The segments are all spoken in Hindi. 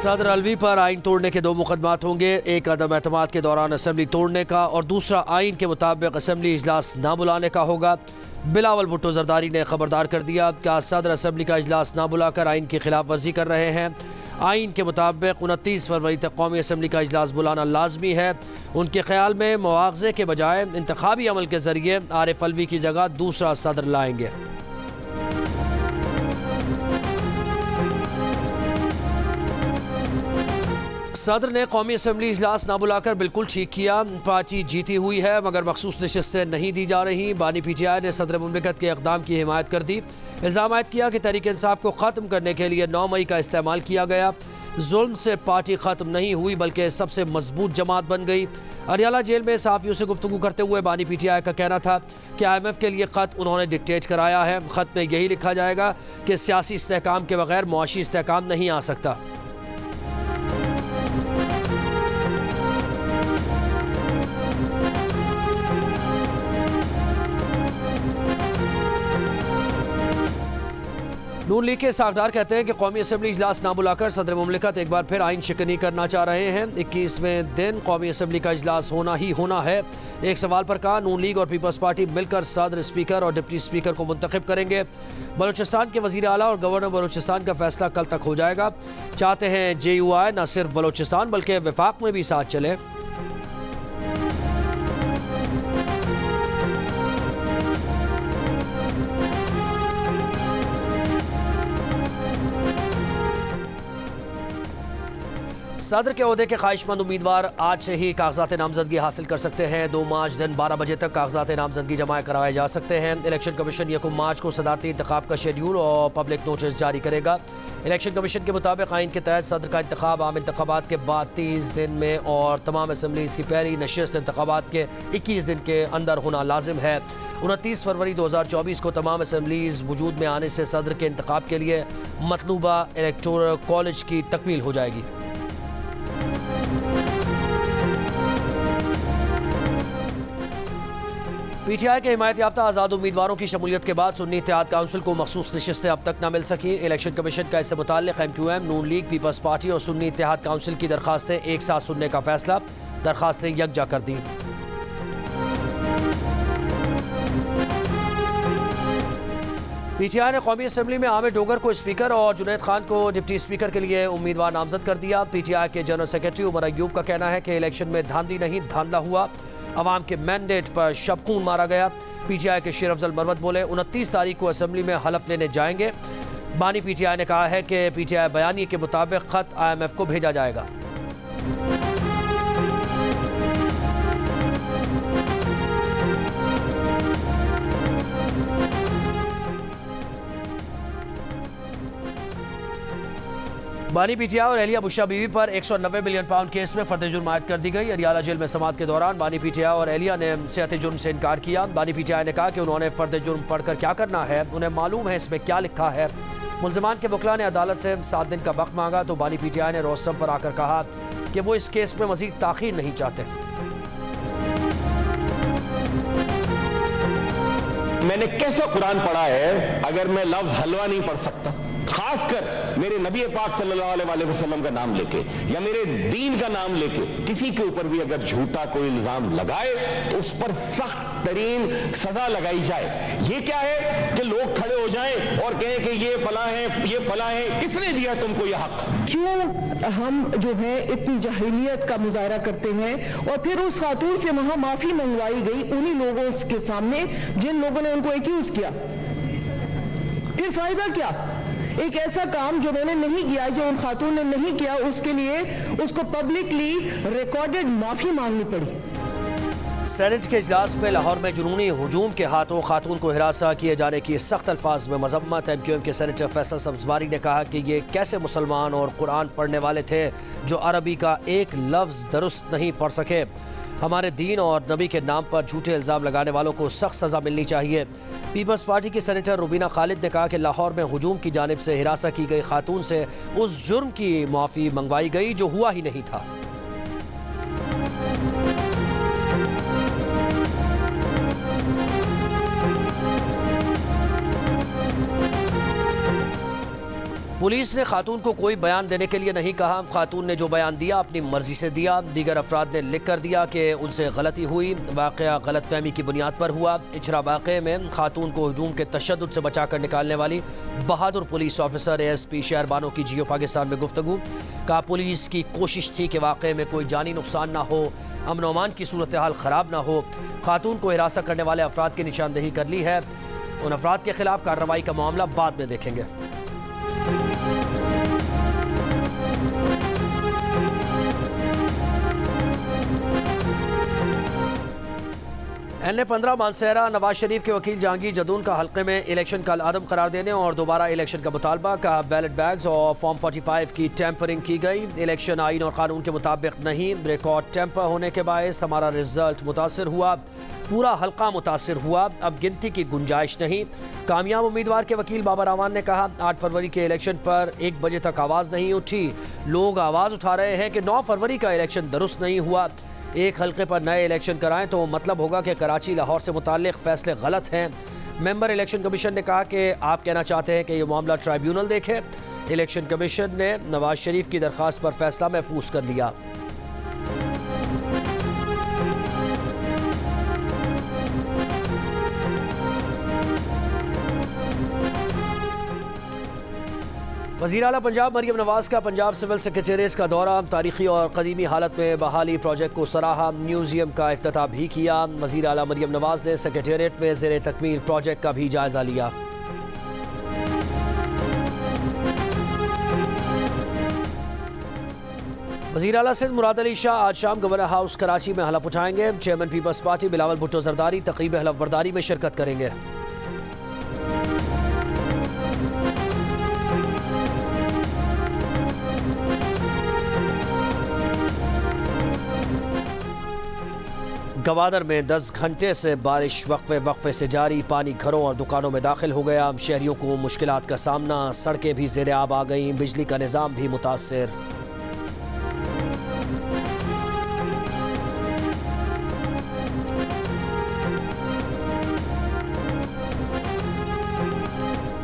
सदर अलवी पर आइन तोड़ने के दो मुकदमात होंगे, एक अदम एतमाद के दौरान असम्बली तोड़ने का और दूसरा आइन के मुताबिक असम्बली इजलास ना बुलाने का होगा। बिलावल भुट्टो जरदारी ने खबरदार कर दिया कि सदर असम्बली का इजलास ना बुलाकर आइन की खिलाफ वर्जी कर रहे हैं। आइन के मुताबिक 29 फरवरी तक कौमी असम्बली का इजलास बुलाना लाजमी है। उनके ख्याल में मुआवजे के बजाय इंतखाबी अमल के जरिए आरिफ अलवी की जगह दूसरा सदर लाएंगे। सदर ने कौमी असम्बली इजलास ना बुलाकर बिल्कुल ठीक किया। पार्टी जीती हुई है मगर मखसूस नशिस्तें नहीं दी जा रही। बानी PTI ने सदर मुमलिकत के इक़दाम की हिमायत कर दी। इल्ज़ाम आयद किया कि तहरीक इंसाफ को ख़त्म करने के लिए 9 मई का इस्तेमाल किया गया। जुल्म से पार्टी ख़त्म नहीं हुई बल्कि सबसे मजबूत जमात बन गई। अरियाला जेल में सहाफ़ियों से गुफ्तगू करते हुए बानी PTI का कहना था कि IMF के लिए ख़त उन्होंने डिक्टेट कराया है। ख़त में यही लिखा जाएगा कि सियासी इस्तेहकाम के बगैर मुआशी इस्तेहकाम नहीं आ सकता। नून लीग के सागदार कहते हैं कि कौमी असम्बली इजलास ना बुलाकर सदर मुमलिकत एक बार फिर आइन शिकनी करना चाह रहे हैं। 21वें दिन कौमी असम्बली का इजलास होना ही होना है। एक सवाल पर कहा नून लीग और पीपल्स पार्टी मिलकर सदर, स्पीकर और डिप्टी स्पीकर को मुंतखब करेंगे। बलूचिस्तान के वज़ीर आला और गवर्नर बलूचिस्तान का फैसला कल तक हो जाएगा। चाहते हैं JUI न सिर्फ बलूचिस्तान बल्कि वफाक में भी साथ चले। सदर के ओहदे के ख्वाहिशमंद उम्मीदवार आज से ही कागजात नामजदगी हासिल कर सकते हैं। 2 मार्च दिन 12 बजे तक कागजात नामजदगी जमा कराए जा सकते हैं। इलेक्शन कमीशन 1 मार्च को सदारती इंतखाब का शेड्यूल और पब्लिक नोटिस जारी करेगा। इलेक्शन कमीशन के मुताबिक आइन के तहत सदर का इंतखाब आम इंतखाबात के बाद 30 दिन में और तमाम असम्बलीज की पहली नशिस्त इंतखाबात के 21 दिन के अंदर होना लाजिम है। 29 फरवरी 2024 को तमाम असम्बलीज वजूद में आने से सदर के इंतखाब के लिए मतलूबा इलेक्टोरल कॉलेज की तकमील हो जाएगी। PTI के हिमायत याफ्ता आज़ाद उम्मीदवारों की शमूलियत के बाद सुन्नी इत्तेहाद काउंसिल को मखसूस नशिस्तें अब तक न मिल सकी। इलेक्शन कमीशन का इससे मुताल्लिक़ MQM, नून लीग, पीपल्स पार्टी और सुन्नी इत्तेहाद काउंसिल की दरखास्तें एक साथ सुनने का फैसला। दरखास्तें यकजा कर दी। PTI ने कौमी असम्बली में आमिर डोगर को स्पीकर और जुनैद खान को डिप्टी स्पीकर के लिए उम्मीदवार नामजद कर दिया। PTI के जनरल सेक्रेटरी उमर अयूब का कहना है कि इलेक्शन में धांधली नहीं धांधला हुआ, अवाम के मैंडेट पर शबखून मारा गया। PTI के शेर अफजल मरवत बोले 29 तारीख को असम्बली में हलफ लेने जाएंगे। बानी PTI ने कहा है कि PTI बयानी के मुताबिक खत IMF को भेजा जाएगा। बानी PTI और एलिया बुशरा बीवी पर 190 मिलियन पाउंड केस में फर्द जुर्म आयद कर दी गई। अरियाला जेल में समाअत के दौरान बानी PTI और एलिया ने सेहत जुर्म से इनकार किया। बानी PTI ने कहा कि उन्होंने फर्द जुर्म पढ़कर क्या करना है, उन्हें मालूम है इसमें क्या लिखा है। मुल्जिमान के वकला ने अदालत से 7 दिन का वक्त मांगा तो बानी PTI ने रोस्टम पर आकर कहा कि वो इस केस में मजीद ताखीर नहीं चाहते। मैंने कैसा कुरान पढ़ा है अगर मैं लफ्ज हलवा नहीं पढ़ सकता, खासकर मेरे नबी पाक सल्लल्लाहु अलैहि वसल्लम का नाम लेके या मेरे दीन का नाम लेके किसी के ऊपर भी अगर झूठा कोई इल्जाम लगाए तो उस पर सख्त तरीन सजा लगाई जाए। ये क्या है कि लोग खड़े हो जाएं और कहें कि ये फला है, ये फला है। किसने दिया तुमको ये हक? क्यों हम जो है इतनी जाहिलियत का मुजाहरा करते हैं और फिर उस खातून से वहां माफी मंगवाई गई उन्हीं लोगों के सामने जिन लोगों ने उनको एक्यूज किया। फिर फायदा क्या? एक ऐसा काम जो उन्होंने नहीं किया, जो उन खातून ने नहीं किया, उसके लिए उसको पब्लिकली रिकॉर्डेड माफी मांगनी पड़ी। सेनेट के इजलास में लाहौर में जुनूनी हुजूम के हाथों खातून को हिरासा किए जाने की सख्त अल्फाज में मजम्मत। MQM के सेनेटर फैसल सब्जवारी ने कहा कि ये कैसे मुसलमान और कुरान पढ़ने वाले थे जो अरबी का एक लफ्ज़ दुरुस्त नहीं पढ़ सके। हमारे दीन और नबी के नाम पर झूठे इल्ज़ाम लगाने वालों को सख्त सज़ा मिलनी चाहिए। पीपल्स पार्टी की सेनेटर रुबीना खालिद ने कहा कि लाहौर में हुजूम की जानिब से हिरासा की गई खातून से उस जुर्म की माफ़ी मंगवाई गई जो हुआ ही नहीं था। पुलिस ने खातून को कोई बयान देने के लिए नहीं कहा। खातून ने जो बयान दिया अपनी मर्जी से दिया। दीगर अफराद ने लिख कर दिया कि उनसे गलती हुई। वाक़या गलतफहमी की बुनियाद पर हुआ। इचरा वाक़े में खातून को हुजूम के तशद्दुद से बचा कर निकालने वाली बहादुर पुलिस ऑफिसर ASP शहरबानो की जियो पाकिस्तान में गुफ्तगू। कहा पुलिस की कोशिश थी कि वाक़े में कोई जानी नुकसान ना हो, अमन व अमान की सूरत हाल ख़राब ना हो। खातून को हिरासत करने वाले अफराद की निशानदेही कर ली है। उन अफराद के खिलाफ कार्रवाई का मामला बाद में देखेंगे। NA-15 मानसेरा नवाज शरीफ के वकील जहांगीर जदून का हल्के में इलेक्शन का अदम करार देने और दोबारा इलेक्शन का मुतालबा। का बैलेट बैग्स और फॉर्म 45 की टेम्परिंग की गई। इलेक्शन आइन और कानून के मुताबिक नहीं। रिकॉर्ड टेम्पर होने के बायस हमारा रिजल्ट मुतासर हुआ। पूरा हल्का मुतासर हुआ। अब गिनती की गुंजाइश नहीं। कामयाब उम्मीदवार के वकील बाबर अमान ने कहा 8 फरवरी के इलेक्शन पर 1 बजे तक आवाज़ नहीं उठी। लोग आवाज़ उठा रहे हैं कि 9 फरवरी का इलेक्शन दुरुस्त नहीं हुआ। एक हल्के पर नए इलेक्शन कराएं तो मतलब होगा कि कराची लाहौर से मुताल्लिक फैसले गलत हैं। मेंबर इलेक्शन कमीशन ने कहा कि आप कहना चाहते हैं कि यह मामला ट्राइब्यूनल देखे। इलेक्शन कमीशन ने नवाज शरीफ की दरख्वास्त पर फैसला महफूज कर लिया। वज़ीर आला पंजाब मरियम नवाज का पंजाब सिविल सेक्रेटेरिएट का दौरा। तारीखी और कदीमी हालत में बहाली प्रोजेक्ट को सराहा। म्यूजियम का इफ्तिताह भी किया। वज़ीर आला मरियम नवाज ने सेक्रेटेरिएट में ज़ेरे तकमील प्रोजेक्ट का भी जायजा लिया। वज़ीर आला सिंध मुराद अली शाह आज शाम गवर्नर हाउस कराची में हलफ उठाएंगे। Chairman Peoples Party Bilawal Bhutto Zardari तकरीब हलफ बर्दारी में शिरकत करेंगे। गवादर में 10 घंटे से बारिश वक्फे से जारी। पानी घरों और दुकानों में दाखिल हो गया। शहरियों को मुश्किलात का सामना। सड़कें भी ज़ेरे आब आ गईं। बिजली का निज़ाम भी मुतासिर।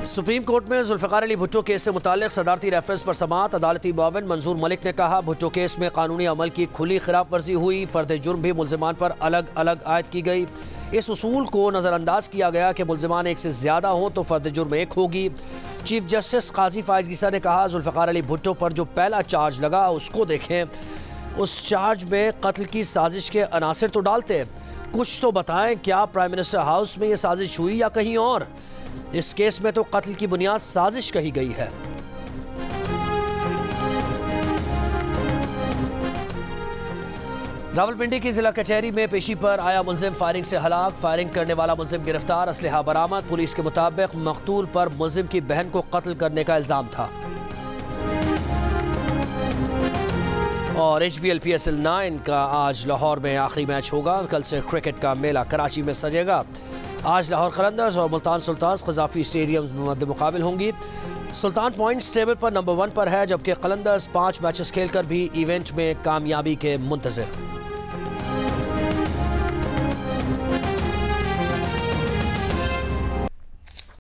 सुप्रीम कोर्ट में जुल्फ़िकार अली भुट्टो केस से मुताल्लिक़ सदारती रेफरेंस पर समाअत। अदालती मुआविन मंजूर मलिक ने कहा भुट्टो केस में कानूनी अमल की खुली खिलाफ वर्जी हुई। फ़र्द जुर्म भी मुल्ज़िमान पर अलग अलग आयद की गई। इस उसूल को नज़रअंदाज किया गया कि मुल्ज़िमान एक से ज़्यादा हों तो फ़र्द जुर्म एक होगी। चीफ जस्टिस काजी फायज़ गीसा ने कहा जुल्फ़िकार अली भुट्टो पर जो पहला चार्ज लगा उसको देखें। उस चार्ज में कत्ल की साजिश के अनासिर तो डालते, कुछ तो बताएं। क्या प्राइम मिनिस्टर हाउस में ये साजिश हुई या कहीं और? इस केस में तो कत्ल की बुनियाद साजिश कही गई है। रावलपिंडी की जिला कचहरी में पेशी पर आया मुल्जिम फायरिंग से हलाक। फायरिंग करने वाला मुल्जिम गिरफ्तार। असलहा बरामद। पुलिस के मुताबिक मकतूल पर मुल्जिम की बहन को कत्ल करने का इल्जाम था। और HBL PSL 9 का आज लाहौर में आखिरी मैच होगा। कल से क्रिकेट का मेला कराची में सजेगा। आज लाहौर कलंदर्स और मुल्तान सुल्तान्स क़ज़ाफ़ी स्टेडियम में मद्दे मुकाबिल होंगी। सुल्तान पॉइंट्स टेबल पर नंबर 1 पर है, जबकि कलंदर्स 5 मैचेस खेलकर भी इवेंट में कामयाबी के मुंतज़िर।